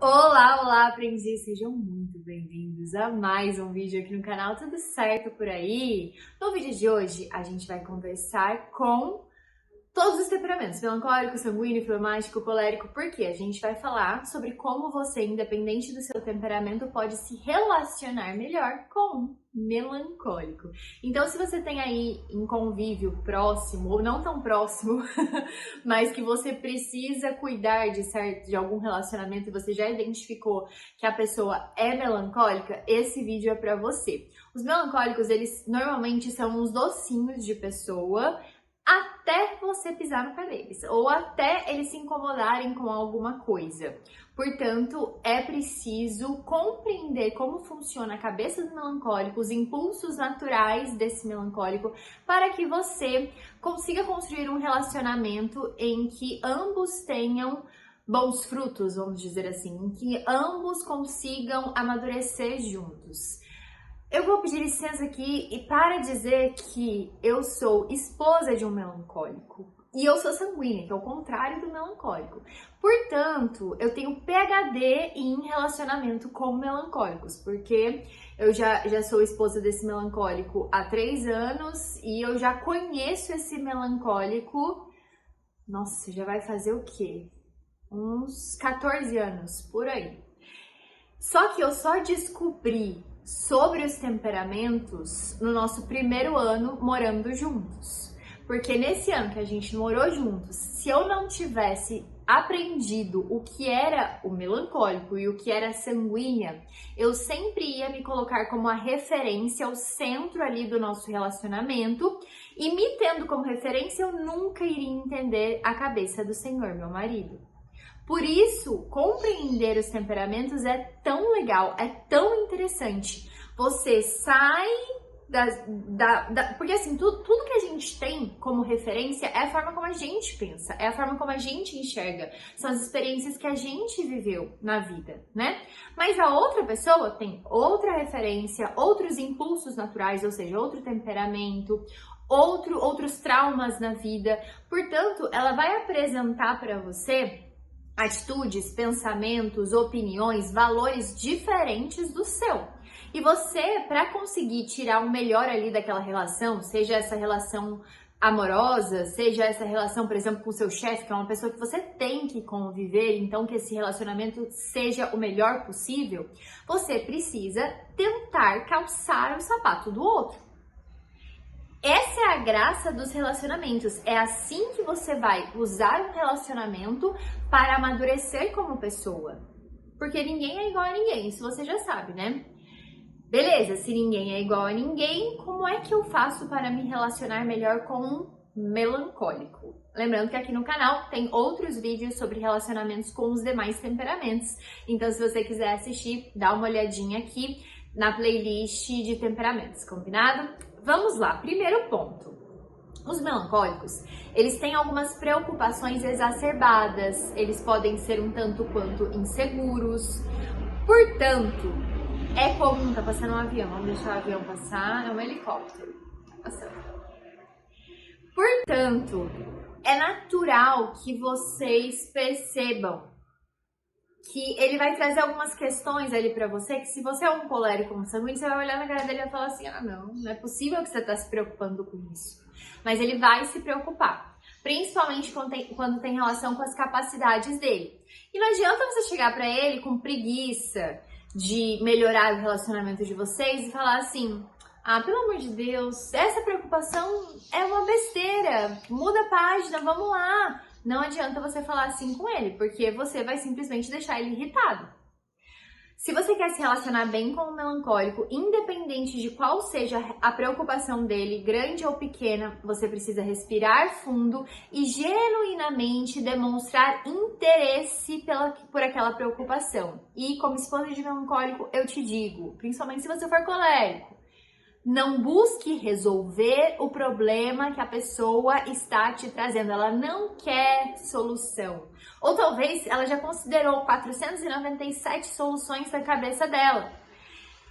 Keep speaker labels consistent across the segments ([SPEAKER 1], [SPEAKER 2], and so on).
[SPEAKER 1] Olá, olá, aprendiz! Sejam muito bem-vindos a mais um vídeo aqui no canal. Tudo certo por aí? No vídeo de hoje, a gente vai conversar com todos os temperamentos, melancólico, sanguíneo, flemático, colérico, porque a gente vai falar sobre como você, independente do seu temperamento, pode se relacionar melhor com um melancólico. Então, se você tem aí um convívio próximo, ou não tão próximo, mas que você precisa cuidar de algum relacionamento e você já identificou que a pessoa é melancólica, esse vídeo é para você. Os melancólicos, eles normalmente são uns docinhos de pessoa, até você pisar no pé deles, ou até eles se incomodarem com alguma coisa. Portanto, é preciso compreender como funciona a cabeça do melancólico, os impulsos naturais desse melancólico, para que você consiga construir um relacionamento em que ambos tenham bons frutos, vamos dizer assim, em que ambos consigam amadurecer juntos. Eu vou pedir licença aqui e para dizer que eu sou esposa de um melancólico e eu sou sanguínea, que é o contrário do melancólico. Portanto, eu tenho PhD em relacionamento com melancólicos, porque eu já sou esposa desse melancólico há 3 anos e eu já conheço esse melancólico, nossa, já vai fazer o quê? Uns 14 anos, por aí. Só que eu só descobri sobre os temperamentos no nosso primeiro ano morando juntos. Porque nesse ano que a gente morou juntos, se eu não tivesse aprendido o que era o melancólico e o que era a sanguínea, eu sempre ia me colocar como a referência, o centro ali do nosso relacionamento, e me tendo como referência, eu nunca iria entender a cabeça do Senhor, meu marido. Por isso, compreender os temperamentos é tão legal, é tão interessante. Você sai porque assim, tudo que a gente tem como referência é a forma como a gente pensa, é a forma como a gente enxerga, são as experiências que a gente viveu na vida, né? Mas a outra pessoa tem outra referência, outros impulsos naturais, ou seja, outro temperamento, outros traumas na vida. Portanto, ela vai apresentar para você atitudes, pensamentos, opiniões, valores diferentes do seu. E você, para conseguir tirar o melhor ali daquela relação, seja essa relação amorosa, seja essa relação, por exemplo, com o seu chefe, que é uma pessoa que você tem que conviver, então que esse relacionamento seja o melhor possível, você precisa tentar calçar o sapato do outro. Essa é a graça dos relacionamentos. É assim que você vai usar um relacionamento para amadurecer como pessoa. Porque ninguém é igual a ninguém, isso você já sabe, né? Beleza, se ninguém é igual a ninguém, como é que eu faço para me relacionar melhor com um melancólico? Lembrando que aqui no canal tem outros vídeos sobre relacionamentos com os demais temperamentos. Então, se você quiser assistir, dá uma olhadinha aqui na playlist de temperamentos, combinado? Vamos lá, primeiro ponto. Os melancólicos, eles têm algumas preocupações exacerbadas, eles podem ser um tanto quanto inseguros. Portanto, é comum, tá passando um avião, vamos deixar o avião passar, é um helicóptero, tá passando. Portanto, é natural que vocês percebam que ele vai trazer algumas questões ali pra você, que se você é um colérico, um sanguíneo, você vai olhar na cara dele e vai falar assim, não é possível que você tá se preocupando com isso. Mas ele vai se preocupar, principalmente quando tem relação com as capacidades dele. E não adianta você chegar pra ele com preguiça de melhorar o relacionamento de vocês e falar assim, pelo amor de Deus, essa preocupação é uma besteira, muda a página, vamos lá. Não adianta você falar assim com ele, porque você vai simplesmente deixar ele irritado. Se você quer se relacionar bem com o melancólico, independente de qual seja a preocupação dele, grande ou pequena, você precisa respirar fundo e genuinamente demonstrar interesse por aquela preocupação. E como esposa de melancólico, eu te digo, principalmente se você for colérico, não busque resolver o problema que a pessoa está te trazendo. Ela não quer solução. Ou talvez ela já considerou 497 soluções na cabeça dela.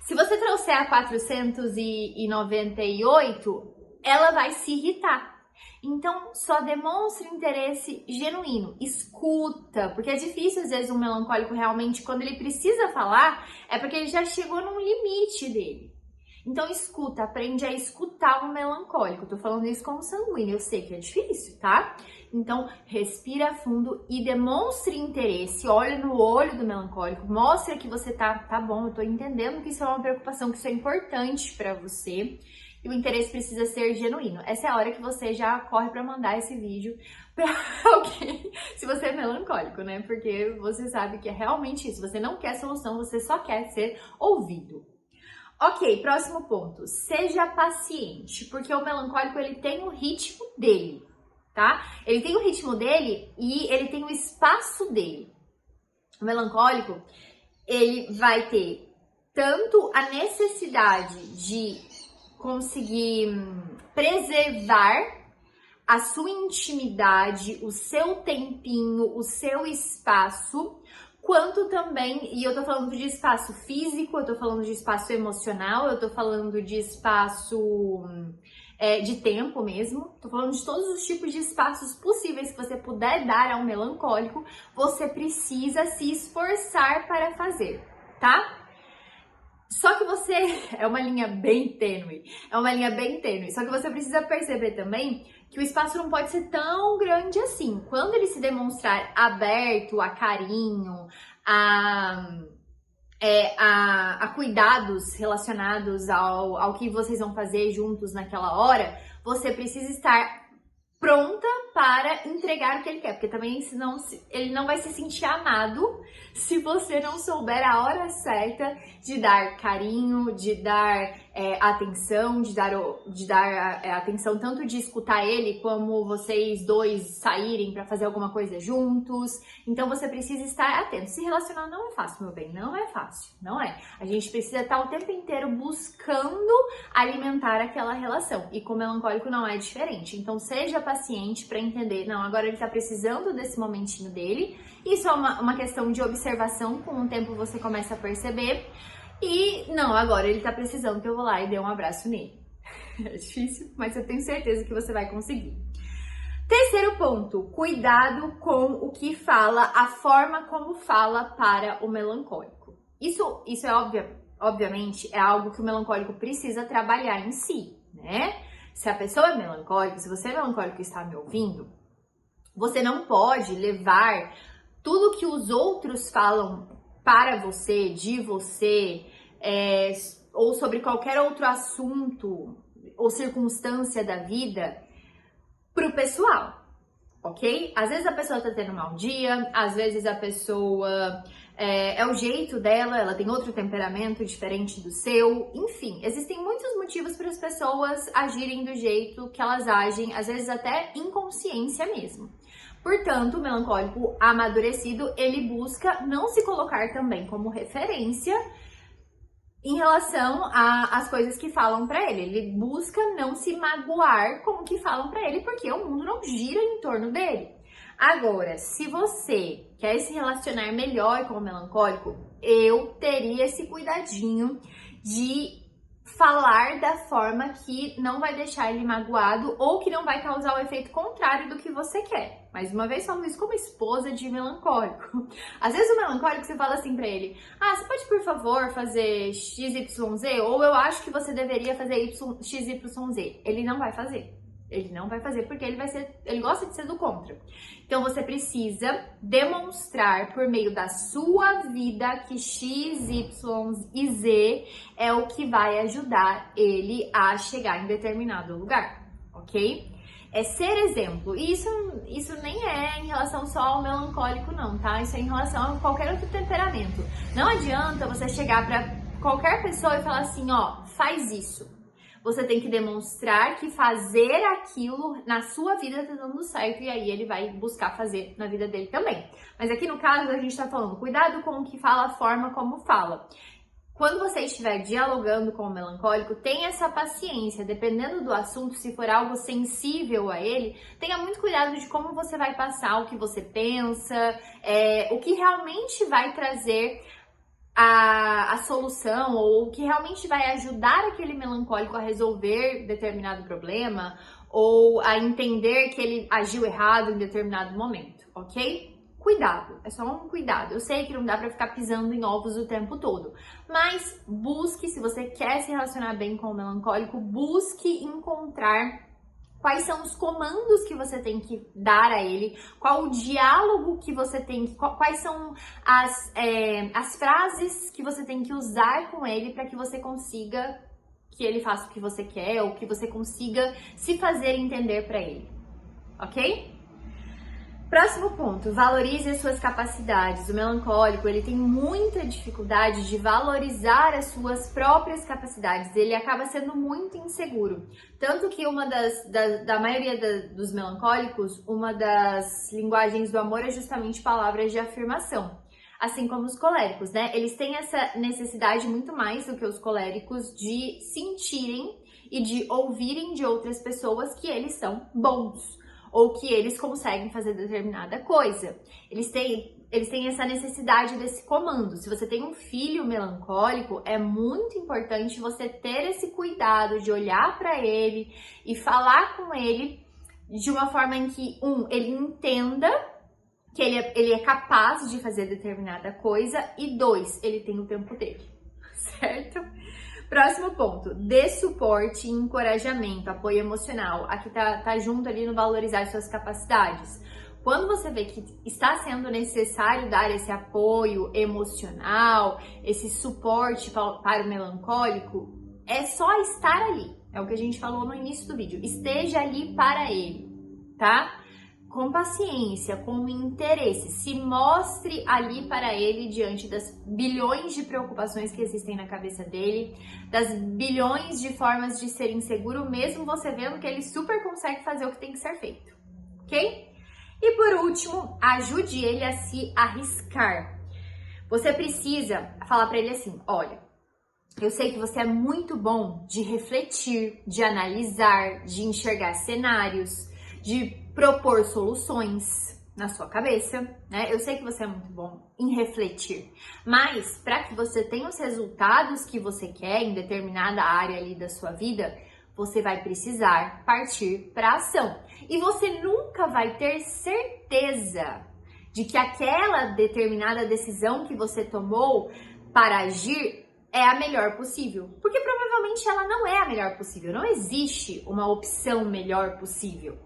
[SPEAKER 1] Se você trouxer a 498, ela vai se irritar. Então, só demonstre interesse genuíno, escuta, porque é difícil às vezes um melancólico realmente, quando ele precisa falar, é porque ele já chegou num limite dele. Então, escuta, aprende a escutar o melancólico. Tô falando isso como sanguíneo, eu sei que é difícil, tá? Então, respira fundo e demonstre interesse, olha no olho do melancólico, mostra que você tá bom, eu tô entendendo que isso é uma preocupação, que isso é importante pra você. E o interesse precisa ser genuíno. Essa é a hora que você já corre para mandar esse vídeo para alguém, se você é melancólico, né? Porque você sabe que é realmente isso. Você não quer solução, você só quer ser ouvido. Ok, próximo ponto. Seja paciente, porque o melancólico ele tem o ritmo dele, tá? Ele tem o ritmo dele e ele tem o espaço dele. O melancólico, ele vai ter tanto a necessidade de conseguir preservar a sua intimidade, o seu tempinho, o seu espaço, quanto também, e eu tô falando de espaço físico, eu tô falando de espaço emocional, eu tô falando de espaço de tempo mesmo, tô falando de todos os tipos de espaços possíveis que você puder dar ao melancólico, você precisa se esforçar para fazer, tá? Só que você, é uma linha bem tênue, só que você precisa perceber também que o espaço não pode ser tão grande assim. Quando ele se demonstrar aberto a carinho, a cuidados relacionados ao que vocês vão fazer juntos naquela hora, você precisa estar pronta para entregar o que ele quer, porque também senão ele não vai se sentir amado se você não souber a hora certa de dar carinho, de dar atenção, de dar atenção tanto de escutar ele como vocês dois saírem para fazer alguma coisa juntos. Então você precisa estar atento. Se relacionar não é fácil, meu bem, não é fácil, não é. A gente precisa estar o tempo inteiro buscando alimentar aquela relação e com o melancólico não é diferente. Então seja paciente para entender, não, agora ele tá precisando desse momentinho dele. Isso é uma questão de observação, com o tempo você começa a perceber. E não, agora ele tá precisando que eu vou lá e dê um abraço nele. É difícil, mas eu tenho certeza que você vai conseguir. Terceiro ponto, cuidado com o que fala, a forma como fala para o melancólico. Isso é obviamente, é algo que o melancólico precisa trabalhar em si, né? Se a pessoa é melancólica, se você é melancólico e está me ouvindo, você não pode levar tudo que os outros falam para você, de você, ou sobre qualquer outro assunto ou circunstância da vida pro pessoal, ok? Às vezes a pessoa tá tendo um mau dia, às vezes a pessoa é o jeito dela, ela tem outro temperamento diferente do seu, enfim, existem muitos motivos para as pessoas agirem do jeito que elas agem, às vezes até inconsciência mesmo. Portanto, o melancólico amadurecido, ele busca não se colocar também como referência em relação às coisas que falam pra ele. Ele busca não se magoar com o que falam pra ele, porque o mundo não gira em torno dele. Agora, se você quer se relacionar melhor com o melancólico, eu teria esse cuidadinho de falar da forma que não vai deixar ele magoado ou que não vai causar o efeito contrário do que você quer. Mais uma vez, falo isso como esposa de melancólico. Às vezes o melancólico, você fala assim pra ele, você pode por favor fazer XYZ? Ou eu acho que você deveria fazer XYZ. Ele não vai fazer. Ele não vai fazer porque ele gosta de ser do contra. Então você precisa demonstrar por meio da sua vida que X, Y e Z é o que vai ajudar ele a chegar em determinado lugar, ok? É ser exemplo. E isso nem é em relação só ao melancólico não, tá? Isso é em relação a qualquer outro temperamento. Não adianta você chegar pra qualquer pessoa e falar assim, ó, faz isso. Você tem que demonstrar que fazer aquilo na sua vida tá dando certo e aí ele vai buscar fazer na vida dele também. Mas aqui no caso a gente tá falando, cuidado com o que fala, a forma como fala. Quando você estiver dialogando com o melancólico, tenha essa paciência, dependendo do assunto, se for algo sensível a ele, tenha muito cuidado de como você vai passar o que você pensa, o que realmente vai trazer a solução ou o que realmente vai ajudar aquele melancólico a resolver determinado problema ou a entender que ele agiu errado em determinado momento, ok? Cuidado, é só um cuidado. Eu sei que não dá pra ficar pisando em ovos o tempo todo, mas busque, se você quer se relacionar bem com o melancólico, busque encontrar quais são os comandos que você tem que dar a ele, qual o diálogo que você tem que, quais são as frases que você tem que usar com ele para que você consiga que ele faça o que você quer ou que você consiga se fazer entender para ele, ok? Próximo ponto, valorize as suas capacidades. O melancólico, ele tem muita dificuldade de valorizar as suas próprias capacidades. Ele acaba sendo muito inseguro. Tanto que da maioria dos melancólicos, uma das linguagens do amor é justamente palavras de afirmação. Assim como os coléricos, né? Eles têm essa necessidade muito mais do que os coléricos de sentirem e de ouvirem de outras pessoas que eles são bons, ou que eles conseguem fazer determinada coisa. Eles têm essa necessidade desse comando. Se você tem um filho melancólico, é muito importante você ter esse cuidado de olhar para ele e falar com ele de uma forma em que, ele entenda que ele é capaz de fazer determinada coisa, e 2, ele tem o tempo dele, certo? Próximo ponto, dê suporte e encorajamento, apoio emocional. Aqui tá junto ali no valorizar suas capacidades. Quando você vê que está sendo necessário dar esse apoio emocional, esse suporte para o melancólico, é só estar ali. É o que a gente falou no início do vídeo. Esteja ali para ele, tá? Com paciência, com interesse, se mostre ali para ele diante das bilhões de preocupações que existem na cabeça dele, das bilhões de formas de ser inseguro, mesmo você vendo que ele super consegue fazer o que tem que ser feito, ok? E por último, ajude ele a se arriscar. Você precisa falar para ele assim, olha, eu sei que você é muito bom de refletir, de analisar, de enxergar cenários, de propor soluções na sua cabeça, né? Eu sei que você é muito bom em refletir, mas para que você tenha os resultados que você quer em determinada área ali da sua vida, você vai precisar partir para ação. E você nunca vai ter certeza de que aquela determinada decisão que você tomou para agir é a melhor possível, porque provavelmente ela não é a melhor possível, não existe uma opção melhor possível.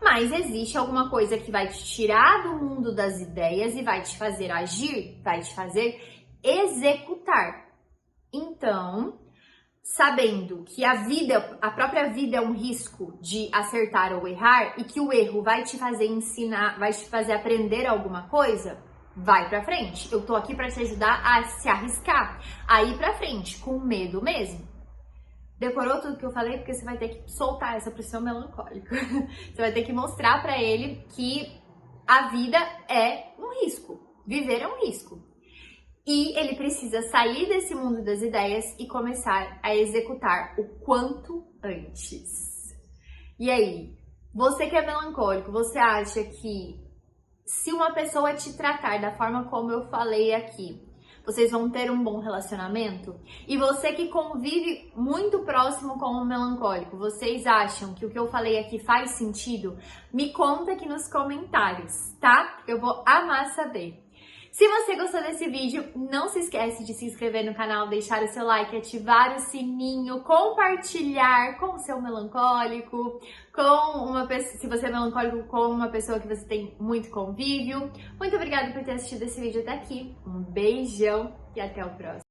[SPEAKER 1] Mas existe alguma coisa que vai te tirar do mundo das ideias e vai te fazer agir, vai te fazer executar. Então, sabendo que a própria vida é um risco de acertar ou errar e que o erro vai te fazer ensinar, vai te fazer aprender alguma coisa, vai pra frente. Eu tô aqui pra te ajudar a se arriscar, a ir pra frente, com medo mesmo. Decorou tudo que eu falei? Porque você vai ter que soltar essa pressão melancólica. Você vai ter que mostrar pra ele que a vida é um risco. Viver é um risco. E ele precisa sair desse mundo das ideias e começar a executar o quanto antes. E aí, você que é melancólico, você acha que se uma pessoa te tratar da forma como eu falei aqui, vocês vão ter um bom relacionamento? E você que convive muito próximo com um melancólico, vocês acham que o que eu falei aqui faz sentido? Me conta aqui nos comentários, tá? Eu vou amar saber. Se você gostou desse vídeo, não se esquece de se inscrever no canal, deixar o seu like, ativar o sininho, compartilhar com o seu melancólico, se você é melancólico, com uma pessoa que você tem muito convívio. Muito obrigada por ter assistido esse vídeo até aqui. Um beijão e até o próximo.